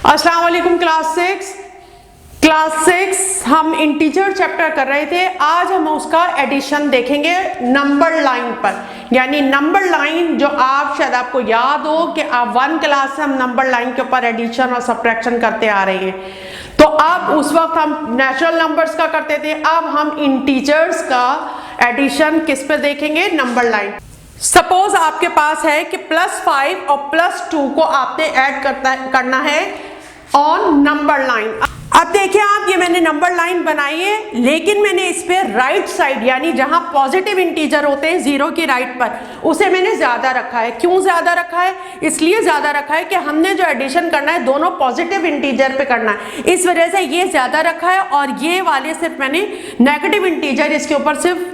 अस्सलाम वालेकुम class six हम इंटीजर चैप्टर कर रहे थे। आज हम उसका एडिशन देखेंगे नंबर लाइन पर, यानी नंबर लाइन जो आप शायद आपको याद हो कि आप 1 क्लास से हम नंबर लाइन के ऊपर एडिशन और सब्ट्रैक्शन करते आ रहे हैं। तो अब उस वक्त हम नेचुरल नंबर्स का करते थे, अब हम इंटीजर्स का एडिशन किस पे देखेंगे, नंबर लाइन। सपोज आपके पास है कि +5 और +2 को आपने ऐड करना है ऑन नंबर लाइन। अब देखिए आप, ये मैंने नंबर लाइन बनाई है, लेकिन मैंने इस पे राइट साइड यानी जहां पॉजिटिव इंटीजर होते हैं 0 की राइट पर, उसे मैंने ज्यादा रखा है। क्यों ज्यादा रखा है? इसलिए ज्यादा रखा है कि हमने जो एडिशन करना है दोनों पॉजिटिव इंटीजर पे करना है, इस वजह से ये ज्यादा रखा है। और ये वाले सिर्फ मैंने नेगेटिव इंटीजर इसके ऊपर सिर्फ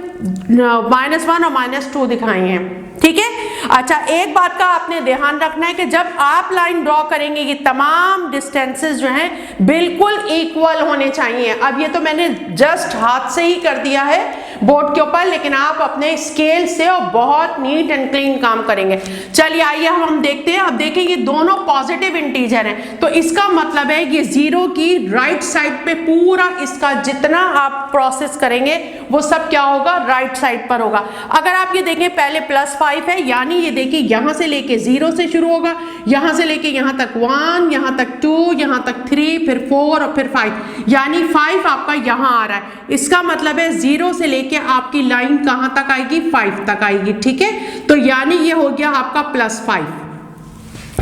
-1 और -2 दिखाए हैं। ठीक है, अच्छा एक बात का आपने ध्यान रखना है कि जब आप लाइन ड्रॉ करेंगे ये तमाम डिस्टेंसेस जो हैं बिल्कुल इक्वल होने चाहिए। अब ये तो मैंने जस्ट हाथ से ही कर दिया है बोर्ड के ऊपर, लेकिन आप अपने स्केल से और बहुत नीट एंड क्लीन काम करेंगे। चलिए आइए हम देखते हैं। अब देखिए ये दोनों पॉजिटिव इंटीजर हैं, तो इसका मतलब है ये 0 की राइट साइड पे पूरा इसका जितना आप प्रोसेस करेंगे वो सब क्या होगा, राइट साइड पर होगा। अगर आप ये देखें पहले +5 है, यानी ये देखिए यहां से लेके 0 से शुरू होगा, यहां से लेके यहां तक 1, यहां तक 2, यहां तक 3, फिर 4 और फिर 5, यानी 5 आपका यहां आ रहा है। इसका मतलब है 0 से लेके आपकी लाइन कहां तक आएगी, 5 तक आएगी। ठीक है, तो यानी ये हो गया आपका +5।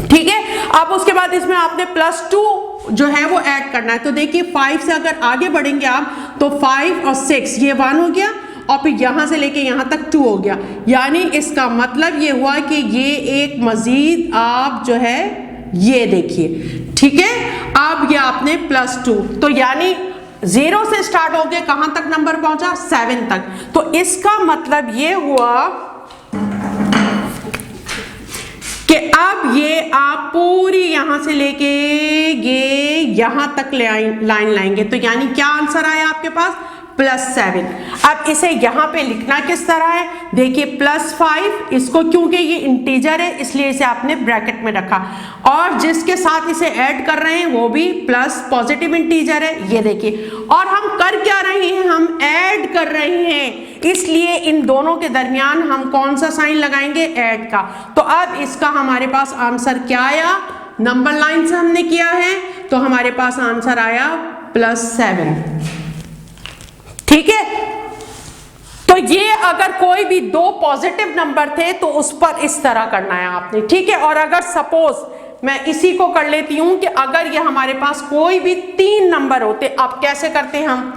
ठीक है, अब उसके बाद इसमें आपने +2 जो है वो ऐड करना है। तो देखिए 5 से अगर आगे बढ़ेंगे आप तो 5 और 6 ये 1 हो गया, और फिर यहां से लेके यहां तक 2 हो गया, यानी इसका मतलब ये हुआ कि ये एक मजीद आप जो है ये देखिए। ठीक है, अब ये आपने +2, तो यानी 0 से स्टार्ट हो गया, कहां तक नंबर पहुंचा, 7 तक। तो इसका मतलब ये हुआ कि अब ये आप पूरी यहां से लेके ये यहां तक लाइन लाएंगे, तो यानी क्या आंसर आया आपके पास, +7। अब इसे यहां पे लिखना किस तरह है, देखिए +5, इसको क्योंकि ये इंटीजर है इसलिए इसे आपने ब्रैकेट में रखा, और जिसके साथ इसे ऐड कर रहे हैं वो भी प्लस पॉजिटिव इंटीजर है, ये देखिए। और हम कर क्या रहे हैं, हम ऐड कर रहे हैं, इसलिए इन दोनों के दरमियान हम कौन सा साइन लगाएंगे, ऐड का। तो अब इसका हमारे पास आंसर क्या आया, नंबर लाइन से हमने किया है तो हमारे पास आंसर आया +7। ठीक है, तो ये अगर कोई भी 2 पॉजिटिव नंबर थे तो उस पर इस तरह करना है आपने। ठीक है, और अगर सपोज मैं इसी को कर लेती हूं कि अगर ये हमारे पास कोई भी 3 नंबर होते, अब कैसे करते हैं हम,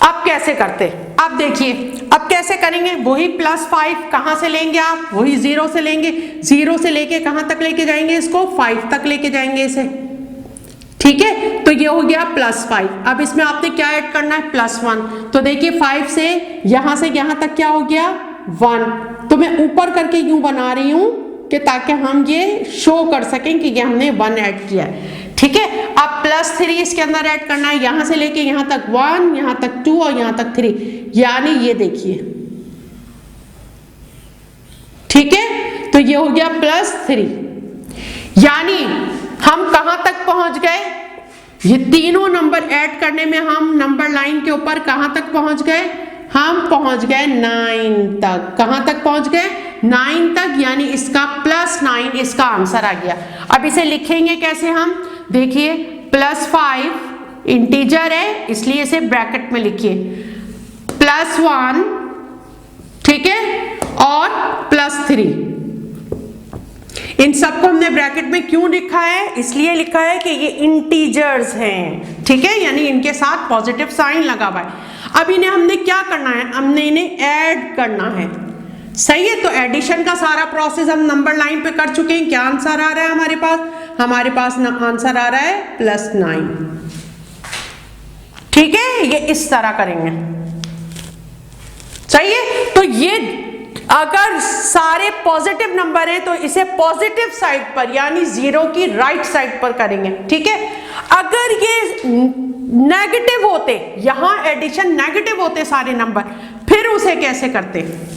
अब कैसे करते, अब देखिए अब कैसे करेंगे, वही +5 कहां से लेंगे आप, वही 0 से लेंगे, 0 से लेके कहां तक लेके जाएंगे, इसको 5 तक लेके जाएंगे इसे। ठीक है, तो ये हो गया +5। अब इसमें आपने क्या ऐड करना है, +1। तो देखिए 5 से यहां तक क्या हो गया, 1। तो मैं ऊपर करके यूं बना रही हूं कि ताकि हम ये शो कर सकें कि ये हमने 1 ऐड किया है। ठीक है, अब +3 इसके अंदर ऐड करना है, यहां से लेके यहां तक 1, यहां तक 2 और यहां तक 3, यानी ये देखिए। ठीक है, तो ये हो गया +3, यानी हम कहां तक पहुंच गए, ये तीनों नंबर ऐड करने में हम नंबर लाइन के ऊपर कहां तक पहुंच गए, हम पहुंच गए 9 तक। कहां तक पहुंच गए, 9 तक, यानी इसका +9 इसका आंसर आ गया। अब इसे लिखेंगे कैसे हम, देखिए +5 इंटीजर है इसलिए इसे ब्रैकेट में लिखिए, +1, ठीक है, और +3। इन सबको हमने ब्रैकेट में क्यों लिखा है, इसलिए लिखा है कि ये इंटीजर्स हैं। ठीक है, यानी इनके साथ पॉजिटिव साइन लगा हुआ है। अब इन्हें हमने क्या करना है, हमने इन्हें ऐड करना है। सही है, तो एडिशन का सारा प्रोसेस हम नंबर लाइन पे कर चुके हैं। क्या आंसर आ रहा है हमारे पास, आंसर आ रहा है +9। ठीक है, ये इस तरह करेंगे। सही है, तो ये अगर सारे पॉजिटिव नंबर हैं तो इसे पॉजिटिव साइड पर यानी 0 की राइट साइड पर करेंगे। ठीक है, अगर ये नेगेटिव होते, यहां एडिशन नेगेटिव होते सारे नंबर, फिर उसे कैसे करते हैं।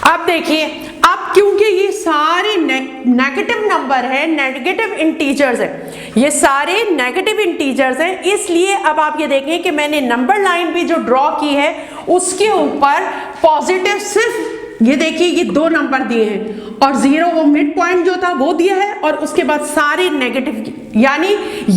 अब देखिए, अब क्योंकि ये सारे नेगेटिव नंबर है, नेगेटिव इंटीजर्स है, ये सारे नेगेटिव इंटीजर्स हैं, इसलिए अब आप ये देखें कि मैंने नंबर लाइन भी जो ड्रॉ की है उसके ऊपर पॉजिटिव सिर्फ ये देखिए ये 2 नंबर दिए हैं और 0 वो मिड पॉइंट जो था वो दिया है और उसके बाद सारे नेगेटिव, यानी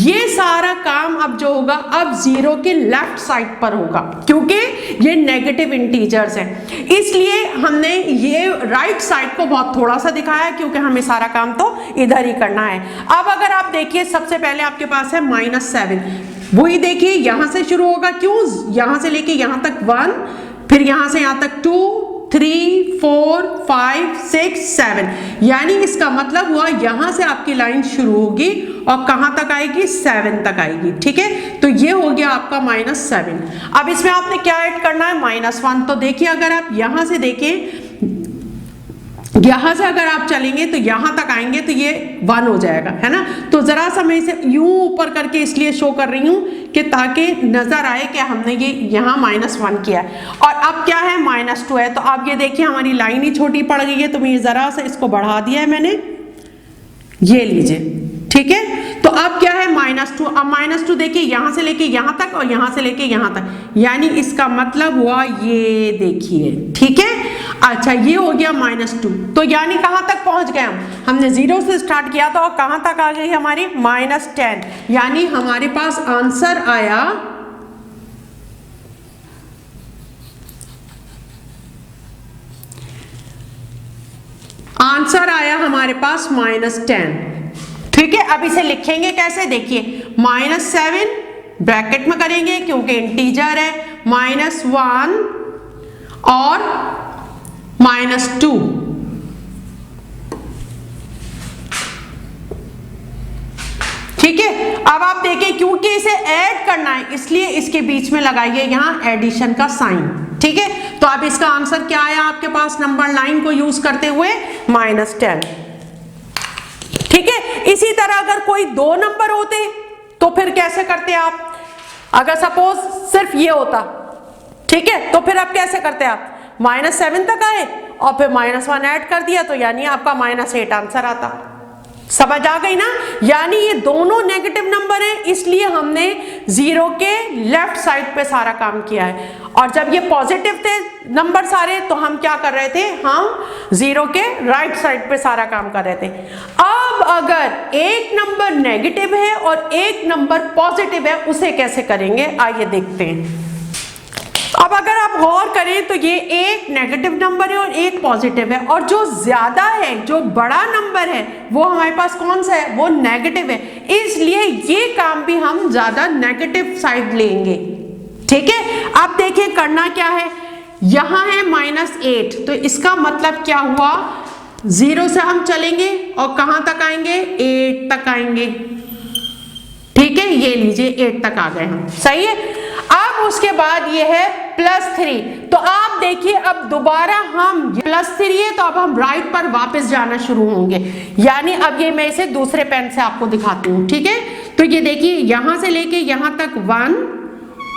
ये सारा काम अब जो होगा अब 0 के लेफ्ट साइड पर होगा क्योंकि ये नेगेटिव इंटीजर्स हैं, इसलिए हमने ये राइट साइड को बहुत थोड़ा सा दिखाया क्योंकि हमें सारा काम तो इधर ही करना है। अब अगर आप देखिए सबसे पहले आपके पास है -7, वही देखिए यहां से शुरू होगा, क्यों, यहां से लेके यहां तक 1, फिर यहां से यहां तक 2 3 4 5 6 7, यानी इसका मतलब हुआ यहां से आपकी लाइन शुरू होगी और कहां तक आएगी 7 तक आएगी। ठीक है, तो ये हो गया आपका -7। अब इसमें आपने क्या ऐड करना है, -1। तो देखिए अगर आप यहां से देखें, यहां से अगर आप चलेंगे तो यहां तक आएंगे तो ये 1 हो जाएगा, है ना। तो जरा सा मैं इसे यूं ऊपर करके इसलिए शो कर रही हूं कि ताकि नजर आए कि हमने ये यहां -1 किया है और अब क्या है -2 है। तो आप ये देखिए हमारी लाइन ही छोटी पड़ गई है, तो मैं जरा सा इसको बढ़ा दिया है मैंने, ये लीजिए। ठीक है, तो अब क्या है -2। अब -2 देखिए यहां से लेके यहां तक और यहां से लेके यहां तक, यानी इसका मतलब हुआ ये देखिए। ठीक है, अच्छा ये हो गया -2। तो यानी कहां तक पहुंच गए हमने 0 से स्टार्ट किया था और कहां तक आ गई हमारी -10, यानी हमारे पास आंसर आया हमारे पास -10। ठीक है, अब इसे लिखेंगे कैसे, देखिए -7 ब्रैकेट में करेंगे क्योंकि इंटीजर है, -1 और -2। ठीक है, अब आप देखिए क्योंकि इसे ऐड करना है इसलिए इसके बीच में लगाइए यहां एडिशन का साइन। ठीक है, तो अब इसका आंसर क्या आया आपके पास नंबर लाइन को यूज करते हुए -10। ठीक है, इसी तरह अगर कोई 2 नंबर होते तो फिर कैसे करते आप, अगर सपोज सिर्फ ये होता, ठीक है, तो फिर आप कैसे करते आप, -7 तक आए और फिर -1 ऐड कर दिया तो यानी आपका -8 आंसर आता। समझ आ गई ना, यानी ये दोनों नेगेटिव नंबर है इसलिए हमने 0 के लेफ्ट साइड पे सारा काम किया है, और जब ये पॉजिटिव थे नंबर सारे तो हम क्या कर रहे थे, हम 0 के राइट साइड पे सारा काम कर रहे थे। अब अगर एक नंबर नेगेटिव है और एक नंबर पॉजिटिव है उसे कैसे करेंगे, आइए देखते हैं। अब अगर आप गौर करें तो ये एक नेगेटिव नंबर है और एक पॉजिटिव है, और जो ज्यादा है, जो बड़ा नंबर है वो हमारे पास कौन सा है, वो नेगेटिव है, इसलिए ये काम भी हम ज्यादा नेगेटिव साइड लेंगे। ठीक है, अब देखिए करना क्या है, यहां है -8, तो इसका मतलब क्या हुआ, 0 से हम चलेंगे और कहां तक आएंगे, 8 तक आएंगे। ठीक है, ये लीजिए 8 तक आ गए हम, सही है। अब उसके बाद ये है +3, तो आप देखिए अब दोबारा हम +3 है तो अब हम राइट पर वापस जाना शुरू होंगे, यानी अब ये मैं इसे दूसरे पेन से आपको दिखाती हूँ। ठीक है, तो ये देखिए यहां से लेके यहां तक 1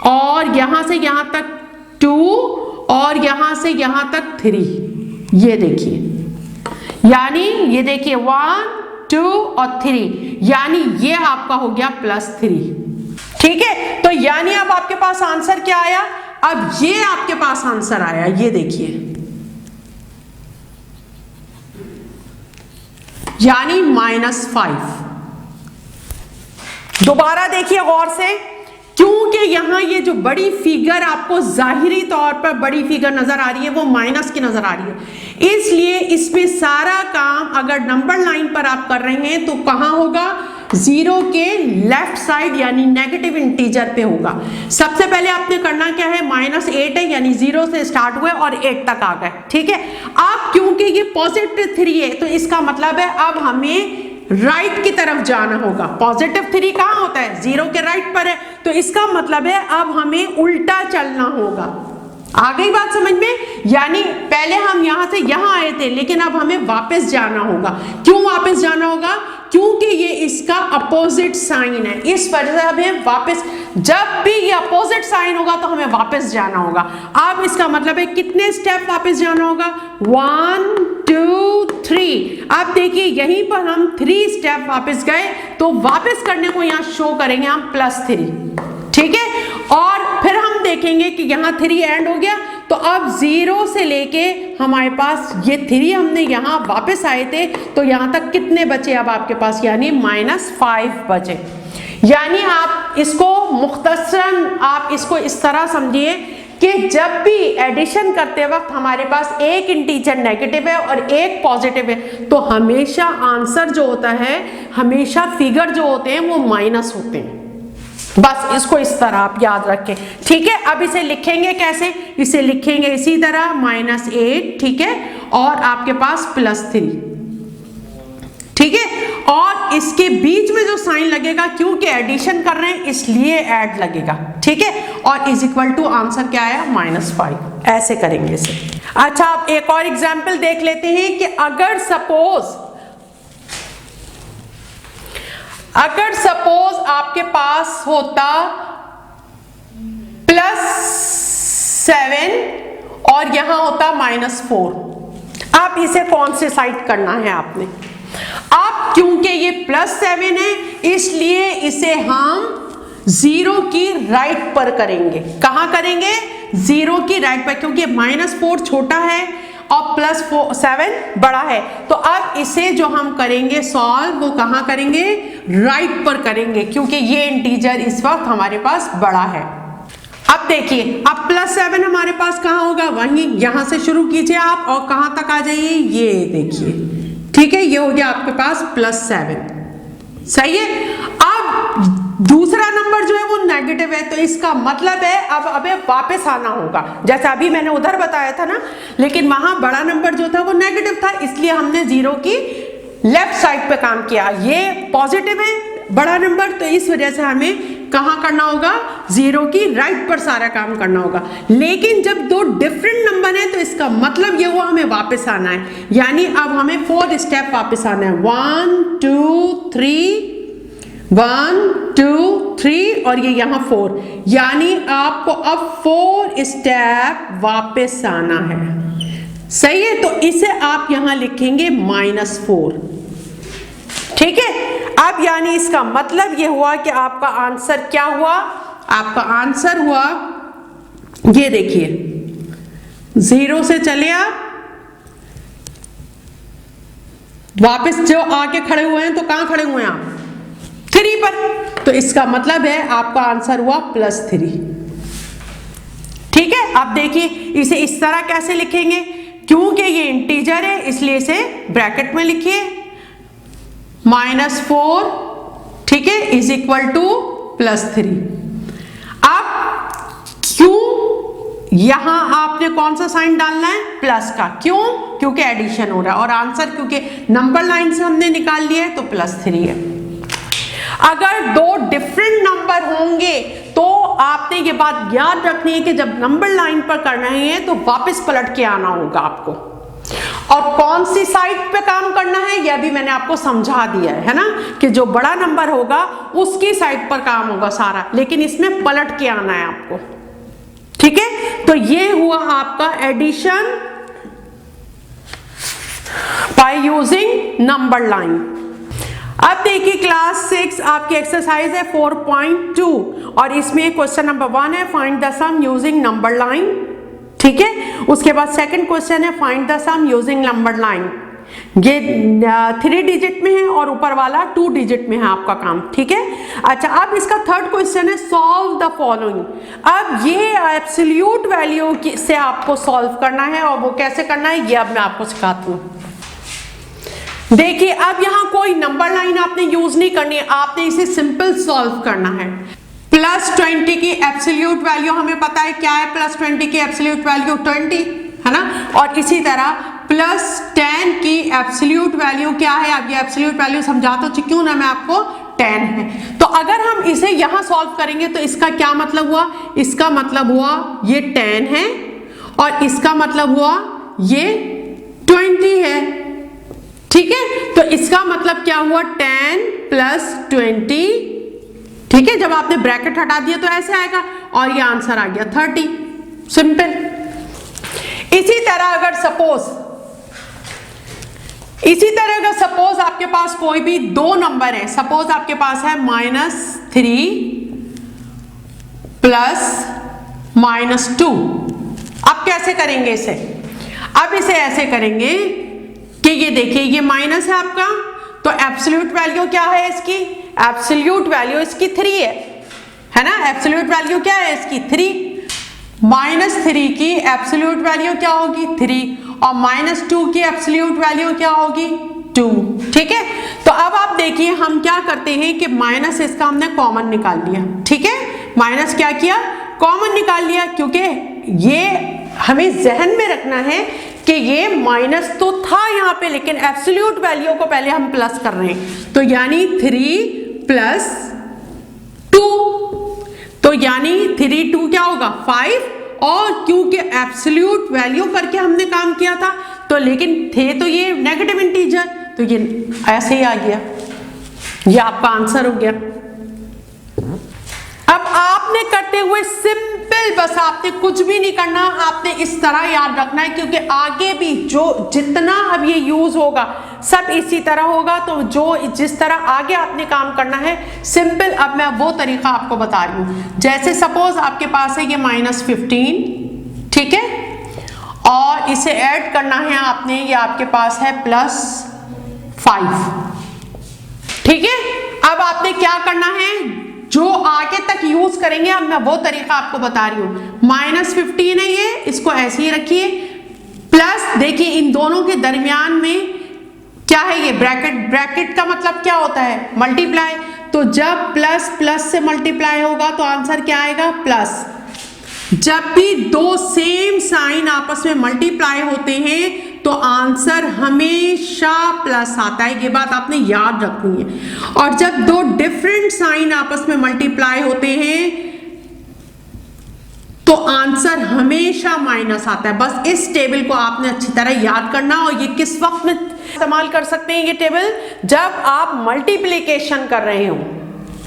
और यहां से यहां तक 2 और यहां से यहां तक 3, ये देखिए, यानी ये देखिए 1 2 और 3, यानी ये आपका हो गया +3। ठीक है, तो यानी अब आपके पास आंसर क्या आया, अब ये आपके पास आंसर आया, ये देखिए, यानी -5। दोबारा देखिए गौर से, क्योंकि यहां ये जो बड़ी फिगर आपको जाहिरी तौर पर बड़ी फिगर नजर आ रही है वो माइनस की नजर आ रही है, इसलिए इसमें सारा काम अगर नंबर लाइन पर आप कर रहे हैं तो कहां होगा, 0 के लेफ्ट साइड यानी नेगेटिव इंटीजर पे होगा। सबसे पहले आपने करना क्या है, -8 है यानी 0 से स्टार्ट हुए और 8 तक आ गए। ठीक है, अब क्योंकि ये +3 है तो इसका मतलब है अब हमें राइट की तरफ जाना होगा। +3 कहां होता है, 0 के राइट पर है, तो इसका मतलब है अब हमें उल्टा चलना होगा। आ गई बात समझ में, यानी पहले हम यहां से यहां आए थे लेकिन अब हमें वापस जाना होगा। क्यों वापस जाना होगा, क्योंकि ये इसका अपोजिट साइन है, इस वजह से हमें वापस, जब भी ये अपोजिट साइन होगा तो हमें वापस जाना होगा। अब इसका मतलब है कितने स्टेप वापस जाना होगा, 1 2 3। अब देखिए यहीं पर हम 3 स्टेप वापस गए, तो वापस करने को यहाँ शो करेंगे हम +3, ठीक है। और फिर हम देखेंगे कि यहाँ 3 एंड हो गया, तो अब 0 से लेके हमारे पास ये 3 हमने यहाँ वापस आए थे, तो यहाँ तक कितने बचे अब आपके पास, यानी -5 बचे। यानी आप इसको मुख्तसरन आप इसको इस तरह समझिए कि जब भी एडिशन करते वक्त हमारे पास एक इंटीजर नेगेटिव है और एक पॉजिटिव है, तो हमेशा आंसर जो होता है, हमेशा फिगर जो होते हैं वो माइनस होते हैं। बस इसको इस तरह आप याद रखें, ठीक है। अब इसे लिखेंगे कैसे, इसे लिखेंगे इसी तरह -8, ठीक है, और आपके पास +3, ठीक है। और इसके बीच में जो साइन लगेगा, क्योंकि एडिशन कर रहे हैं इसलिए ऐड लगेगा, ठीक है। और इज इक्वल टू आंसर क्या आया, -5। ऐसे करेंगे इसे। अच्छा, अब एक और एग्जाम्पल देख लेते हैं कि अगर सपोज आपके पास होता +7 और यहां होता -4, आप इसे कौन से साइड करना है आपने। अब क्योंकि ये +7 है, इसलिए इसे हम 0 की राइट पर करेंगे। कहां करेंगे, 0 की राइट पर, क्योंकि -4 छोटा है और +7 बड़ा है। तो अब इसे जो हम करेंगे सॉल्व, वो कहां करेंगे, राइट पर करेंगे, क्योंकि ये इंटीजर इस वक्त हमारे पास बड़ा है। अब देखिए, अब +7 हमारे पास कहां होगा, वहीं यहां से शुरू कीजिए आप और कहां तक आ जाइए, ये देखिए, ठीक है। ये हो गया आपके पास +7, सही है। अब दूसरा नंबर जो है वो नेगेटिव है, तो इसका मतलब है अब हमें वापस आना होगा, जैसा अभी मैंने उधर बताया था ना, लेकिन वहां बड़ा नंबर जो था वो नेगेटिव था, इसलिए हमने 0 की लेफ्ट साइड पे काम किया। ये पॉजिटिव है बड़ा नंबर, तो इस वजह से हमें कहां करना होगा, 0 की राइट पर सारा काम करना होगा। लेकिन जब 2 डिफरेंट नंबर है, तो इसका मतलब ये हुआ हमें वापस आना है, यानी अब हमें 4 स्टेप वापस आना है, 1 2 3 1 2 3 और ये यहाँ 4, यानी आपको अब 4 स्टेप वापस आना है, सही है। तो इसे आप यहां लिखेंगे -4, ठीक है। अब यानी इसका मतलब ये हुआ कि आपका आंसर क्या हुआ, आपका आंसर हुआ, ये देखिए 0 से चले आप वापस जो आके खड़े हुए हैं, तो कहां खड़े हुए हैं आप, 3 पर, तो इसका मतलब है आपका आंसर हुआ +3, ठीक है। अब देखिए इसे इस तरह कैसे लिखेंगे, क्योंकि ये इंटीजर है इसलिए इसे ब्रैकेट में लिखिए, -4, ठीक है, इज इक्वल टू +3। अब क्यों यहां आपने कौन सा साइन डालना है, प्लस का, क्यों, क्योंकि एडिशन हो रहा है, और आंसर क्योंकि नंबर लाइन से हमने निकाल लिया है तो +3 है। अगर 2 डिफरेंट नंबर होंगे तो आपने ये बात याद रखनी है कि जब नंबर लाइन पर कर रहे हैं तो वापस पलट के आना होगा आपको, और कौन सी साइड पे काम करना है यह भी मैंने आपको समझा दिया है ना, कि जो बड़ा नंबर होगा उसकी साइड पर काम होगा सारा, लेकिन इसमें पलट के आना है आपको, ठीक है। तो ये हुआ आपका addition by using number line. अब देखिए क्लास 6 आपकी एक्सरसाइज है 4.2 और इसमें क्वेश्चन नंबर 1 है find the sum using number line, ठीक है। उसके बाद सेकंड क्वेश्चन है find the sum using number line, ये 3 डिजिट में है और ऊपर वाला 2 डिजिट में है आपका काम, ठीक है। अच्छा, अब इसका थर्ड क्वेश्चन है सॉल्व द फॉलोइंग। अब ये एब्सोल्यूट वैल्यू से आपको सॉल्व करना है, और वो कैसे करना है ये अब मैं आपको सिखाती हूँ। देखिए अब यहाँ कोई नंबर लाइन आपने यूज नहीं करनी है, आपने इसे सिंपल सॉल्व करना है। +20 की एब्सोल्यूट वैल्यू हमें पता है क्या है, +20 की एब्सोल्यूट वैल्यू 20 है ना, और इसी तरह +10 की एब्सोल्यूट वैल्यू क्या है, अब ये एब्सोल्यूट वैल्यू समझा तो क्यों ना मैं आपको, 10 है। तो अगर हम इसे यहां सॉल्व करेंगे तो इसका क्या मतलब हुआ, इसका मतलब हुआ ये 10 है और इसका मतलब हुआ ये 20 है, ठीक है, तो इसका मतलब क्या हुआ 10 प्लस 20। ठीक है, जब आपने ब्रैकेट हटा दिया तो ऐसे आएगा और ये आंसर आ गया 30। सिंपल। इसी तरह अगर सपोज आपके पास कोई भी दो नंबर है, सपोज आपके पास है -3 प्लस -2। अब कैसे करेंगे इसे? अब इसे ऐसे करेंगे कि ये देखिए ये माइनस है आपका, तो एब्सोल्यूट वैल्यू क्या है इसकी? एब्सोल्यूट वैल्यू इसकी 3 है ना। एब्सोल्यूट वैल्यू क्या है इसकी? 3। -3 की एब्सोल्यूट वैल्यू क्या होगी? 3। और -2 की एब्सोल्यूट वैल्यू क्या होगी? 2। ठीक है, तो अब आप देखिए हम क्या करते हैं कि माइनस इसका हमने कॉमन निकाल लिया। ठीक है, माइनस क्या किया? कॉमन निकाल लिया, क्योंकि ये हमें जहन में रखना है कि ये माइनस तो था यहाँ पे, लेकिन एब्सोल्यूट वैल्यू को पहले हम प्लस कर रहे हैं, तो यानी 3 प्लस 2, तो यानी 3 2 क्या होगा? 5। और क्योंकि एब्सोल्यूट वैल्यू करके हमने काम किया था, तो लेकिन थे तो ये नेगेटिव इंटीजर, तो ये ऐसे ही आ गया, ये आपका आंसर हो गया। अब आपने करते हुए सिंपल, बस आपने कुछ भी नहीं करना, आपने इस तरह याद रखना है, क्योंकि आगे भी जो जितना अब ये यूज होगा सब इसी तरह होगा, तो जो जिस तरह आगे आपने काम करना है सिंपल, अब मैं वो तरीका आपको बता रही हूं। जैसे सपोज आपके पास है ये -15, ठीक है, और इसे ऐड करना है आपने, ये आपके पास है +5। ठीक है, अब आपने क्या करना है, जो आगे तक यूज करेंगे, अब मैं वो तरीका आपको बता रही हूं। -15 है ये, इसको ऐसे ही रखिए, प्लस देखिए इन दोनों के दरमियान में क्या है, ये ब्रैकेट का मतलब क्या होता है? मल्टीप्लाई। तो जब प्लस प्लस से मल्टीप्लाई होगा तो आंसर क्या आएगा? प्लस। जब भी दो सेम साइन आपस में मल्टीप्लाई होते हैं तो आंसर हमेशा प्लस आता है, ये बात आपने याद रखनी है। और जब दो डिफरेंट साइन आपस में मल्टीप्लाई होते हैं तो आंसर हमेशा माइनस आता है। बस इस टेबल को आपने अच्छी तरह याद करना। और ये किस वक्त में इस्तेमाल कर सकते हैं ये टेबल? जब आप मल्टीप्लिकेशन कर रहे हो,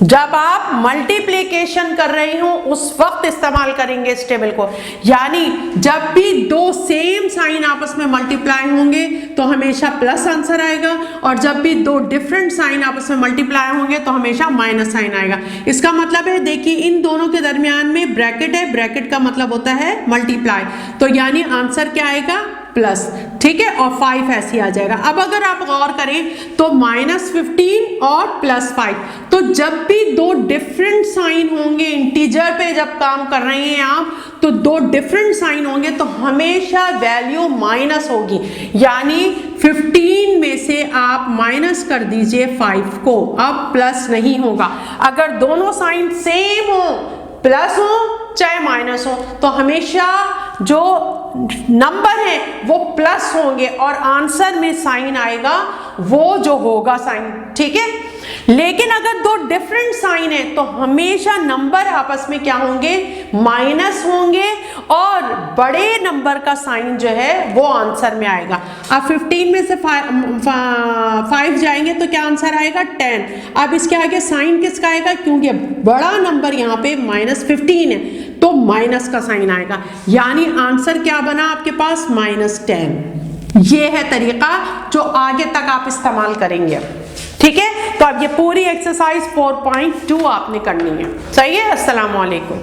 जब आप मल्टीप्लिकेशन कर रहे हो उस वक्त इस्तेमाल करेंगे इस टेबल को। यानी जब भी दो सेम साइन आपस में मल्टीप्लाई होंगे तो हमेशा प्लस आंसर आएगा, और जब भी दो डिफरेंट साइन आपस में मल्टीप्लाई होंगे तो हमेशा माइनस साइन आएगा। इसका मतलब है, देखिए इन दोनों के दरमियान में ब्रैकेट है, ब्रैकेट का मतलब होता है मल्टीप्लाई, तो यानी आंसर क्या आएगा? प्लस। ठीक है, और 5 ऐसे आ जाएगा। अब अगर आप गौर करें तो -15 और +5, तो जब भी दो डिफरेंट साइन होंगे, इंटीजर पे जब काम कर रहे हैं आप, तो दो डिफरेंट साइन होंगे तो हमेशा वैल्यू माइनस होगी। यानी 15 में से आप माइनस कर दीजिए 5 को, अब प्लस नहीं होगा। अगर दोनों साइन सेम हो, प्लस हो चाहे माइनस हो, तो हमेशा जो नंबर है वो प्लस होंगे और आंसर में साइन आएगा वो जो होगा साइन। ठीक है, लेकिन अगर दो डिफरेंट साइन है तो हमेशा नंबर आपस में क्या होंगे? माइनस होंगे, और बड़े नंबर का साइन जो है वो आंसर में आएगा। अब 15 में से 5 जाएंगे तो क्या आंसर आएगा? 10। अब इसके आगे साइन किसका आएगा? क्योंकि बड़ा नंबर यहाँ पे -15 है तो माइनस का साइन आएगा, यानी आंसर क्या बना आपके पास? -10। ये है तरीका जो आगे तक आप इस्तेमाल करेंगे। ठीक है, तो अब ये पूरी एक्सरसाइज 4.2 आपने करनी है। सही है। अस्सलाम वालेकुम।